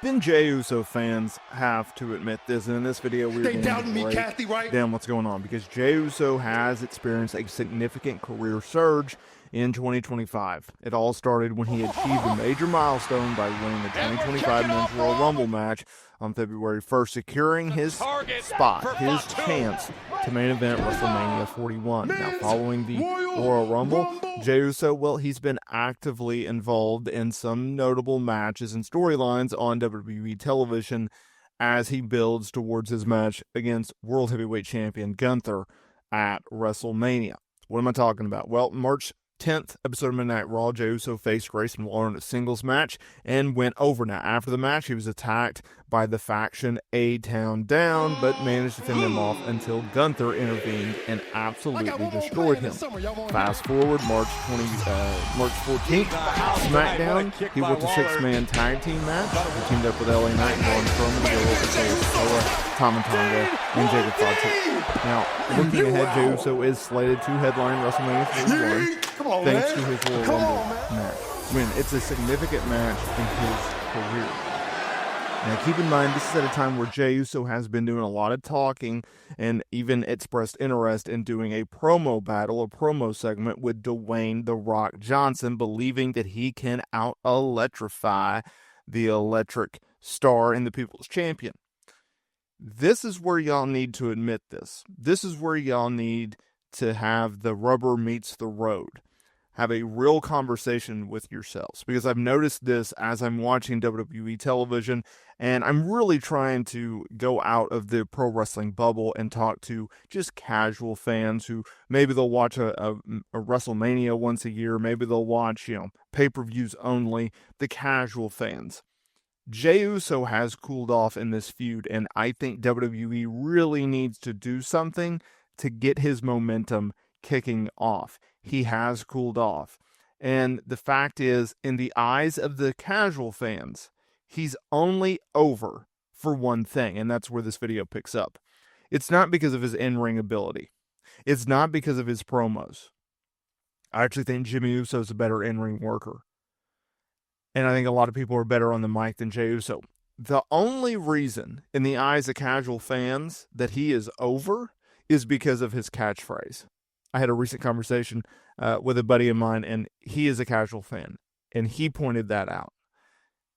Even Jey Uso fans have to admit this, and in this video we're going to break down what's going on, because Jey Uso has experienced a significant career surge in 2025. It all started when he achieved a major milestone by winning the 2025 Men's Royal Rumble match on February 1st, securing his spot, his chance to main event WrestleMania 41. Now, following the Royal Rumble, Jey Uso, well, he's been actively involved in some notable matches and storylines on WWE television as he builds towards his match against World Heavyweight Champion Gunther at WrestleMania. What am I talking about? Well, March 10th episode of Midnight Raw, Jey Uso faced Grayson Waller in a singles match and went over. Now, after the match, he was attacked by the faction A-Town Down, but managed to fend them off until Gunther intervened and absolutely destroyed him. Fast forward, March 14th, SmackDown, he worked a six-man tag team match. He teamed up with LA Knight and Braun Strowman to go over Solo, Tama Tonga, and Jacob Fatu. Now, looking ahead, Jey Uso is slated to headline WrestleMania 41. Thanks to his Royal Rumble match. It's a significant match in his career. Now, keep in mind, this is at a time where Jey Uso has been doing a lot of talking and even expressed interest in doing a promo battle, a promo segment with Dwayne "The Rock" Johnson, believing that he can out-electrify the electric star and the People's Champion. This is where y'all need to admit this. This is where y'all need to have the rubber meets the road. Have a real conversation with yourselves, because I've noticed this as I'm watching WWE television, and I'm really trying to go out of the pro wrestling bubble and talk to just casual fans who maybe they'll watch a WrestleMania once a year, maybe they'll watch, pay-per-views only, the casual fans. Jey Uso has cooled off in this feud, and I think WWE really needs to do something to get his momentum kicking off. He has cooled off. And the fact is, in the eyes of the casual fans, he's only over for one thing, and that's where this video picks up. It's not because of his in-ring ability. It's not because of his promos. I actually think Jimmy Uso is a better in-ring worker. And I think a lot of people are better on the mic than Jey Uso. The only reason, in the eyes of casual fans, that he is over is because of his catchphrase. I had a recent conversation with a buddy of mine, and he is a casual fan, and he pointed that out.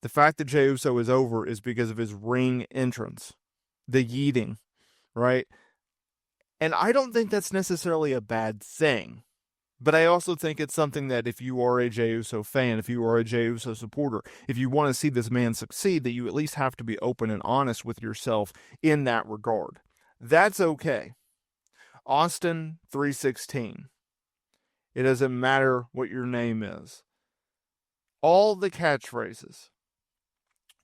The fact that Jey Uso is over is because of his ring entrance, the yeeting, right? And I don't think that's necessarily a bad thing, but I also think it's something that if you are a Jey Uso fan, if you are a Jey Uso supporter, if you want to see this man succeed, that you at least have to be open and honest with yourself in that regard. That's okay. Austin 316. It doesn't matter what your name is. All the catchphrases.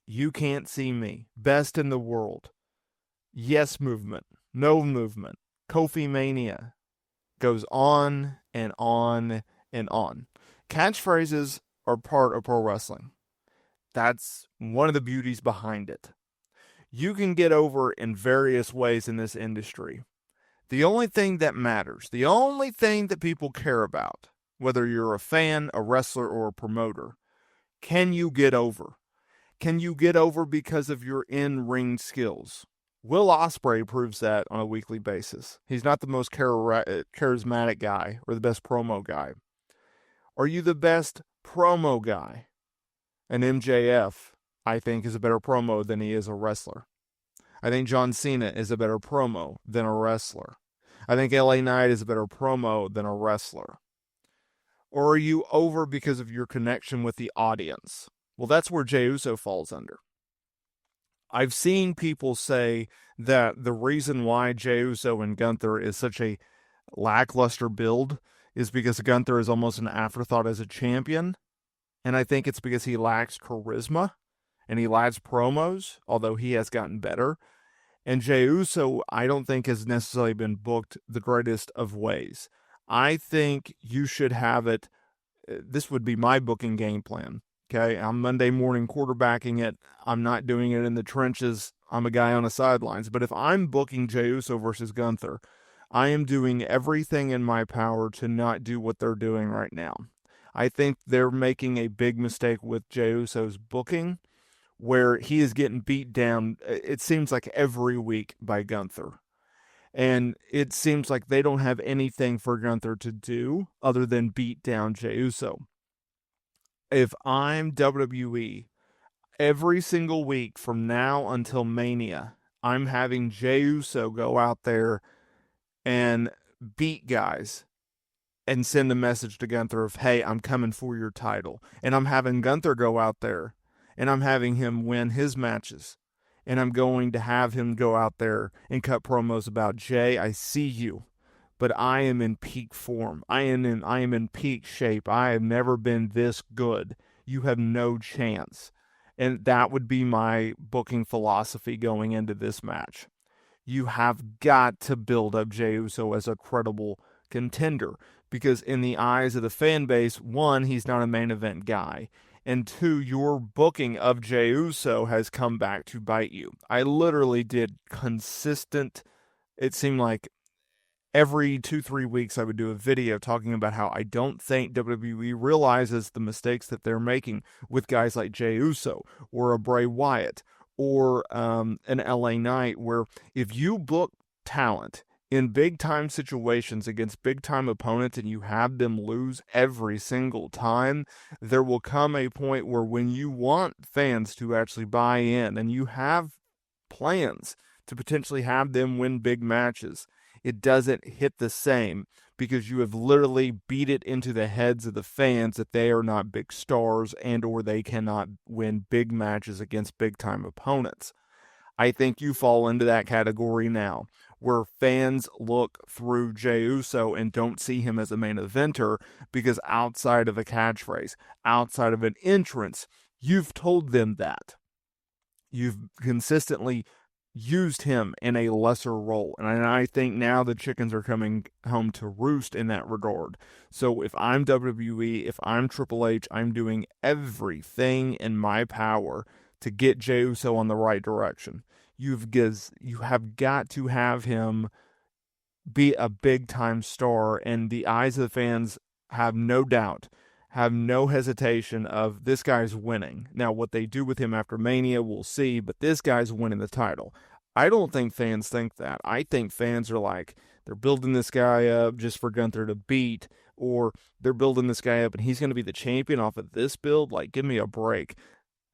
You can't see me. Best in the world. Yes movement. No movement. Kofi Mania. Goes on and on and on. Catchphrases are part of pro wrestling. That's one of the beauties behind it. You can get over in various ways in this industry. The only thing that matters, the only thing that people care about, whether you're a fan, a wrestler, or a promoter, can you get over? Can you get over because of your in-ring skills? Will Ospreay proves that on a weekly basis. He's not the most charismatic guy or the best promo guy. Are you the best promo guy? And MJF, I think, is a better promo than he is a wrestler. I think John Cena is a better promo than a wrestler. I think LA Knight is a better promo than a wrestler. Or are you over because of your connection with the audience? Well, that's where Jey Uso falls under. I've seen people say that the reason why Jey Uso and Gunther is such a lackluster build is because Gunther is almost an afterthought as a champion. And I think it's because he lacks charisma. And he lacks promos, although he has gotten better. And Jey Uso, I don't think, has necessarily been booked the greatest of ways. I think you should have it. This would be my booking game plan. Okay, I'm Monday morning quarterbacking it. I'm not doing it in the trenches. I'm a guy on the sidelines. But if I'm booking Jey Uso versus Gunther, I am doing everything in my power to not do what they're doing right now. I think they're making a big mistake with Jey Uso's booking, where he is getting beat down, it seems like every week by Gunther. And it seems like they don't have anything for Gunther to do other than beat down Jey Uso. If I'm WWE, every single week from now until Mania, I'm having Jey Uso go out there and beat guys and send a message to Gunther of, hey, I'm coming for your title. And I'm having Gunther go out there and I'm having him win his matches. And I'm going to have him go out there and cut promos about, Jay, I see you, but I am in peak form. I am in peak shape. I have never been this good. You have no chance. And that would be my booking philosophy going into this match. You have got to build up Jey Uso as a credible contender, because in the eyes of the fan base, one, he's not a main event guy, and two, your booking of Jey Uso has come back to bite you. I literally did consistent, it seemed like every 2-3 weeks I would do a video talking about how I don't think WWE realizes the mistakes that they're making with guys like Jey Uso or a Bray Wyatt or an LA Knight, where if you book talent in big-time situations against big-time opponents and you have them lose every single time, there will come a point where when you want fans to actually buy in and you have plans to potentially have them win big matches, it doesn't hit the same, because you have literally beat it into the heads of the fans that they are not big stars and or they cannot win big matches against big-time opponents. I think you fall into that category now, where fans look through Jey Uso and don't see him as a main eventer because outside of a catchphrase, outside of an entrance, you've told them that. You've consistently used him in a lesser role. And I think now the chickens are coming home to roost in that regard. So if I'm WWE, if I'm Triple H, I'm doing everything in my power to get Jey Uso on the right direction. You have got to have him be a big-time star, and the eyes of the fans have no doubt, have no hesitation of, this guy's winning. Now, what they do with him after Mania, we'll see, but this guy's winning the title. I don't think fans think that. I think fans are like, they're building this guy up just for Gunther to beat, or they're building this guy up and he's going to be the champion off of this build. Like, give me a break.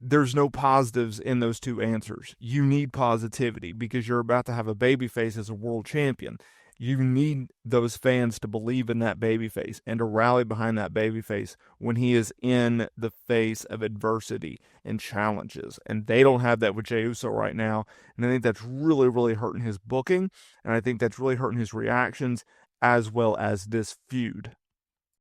There's no positives in those two answers. You need positivity because you're about to have a babyface as a world champion. You need those fans to believe in that babyface and to rally behind that babyface when he is in the face of adversity and challenges. And they don't have that with Jey Uso right now. And I think that's really, really hurting his booking. And I think that's really hurting his reactions as well as this feud.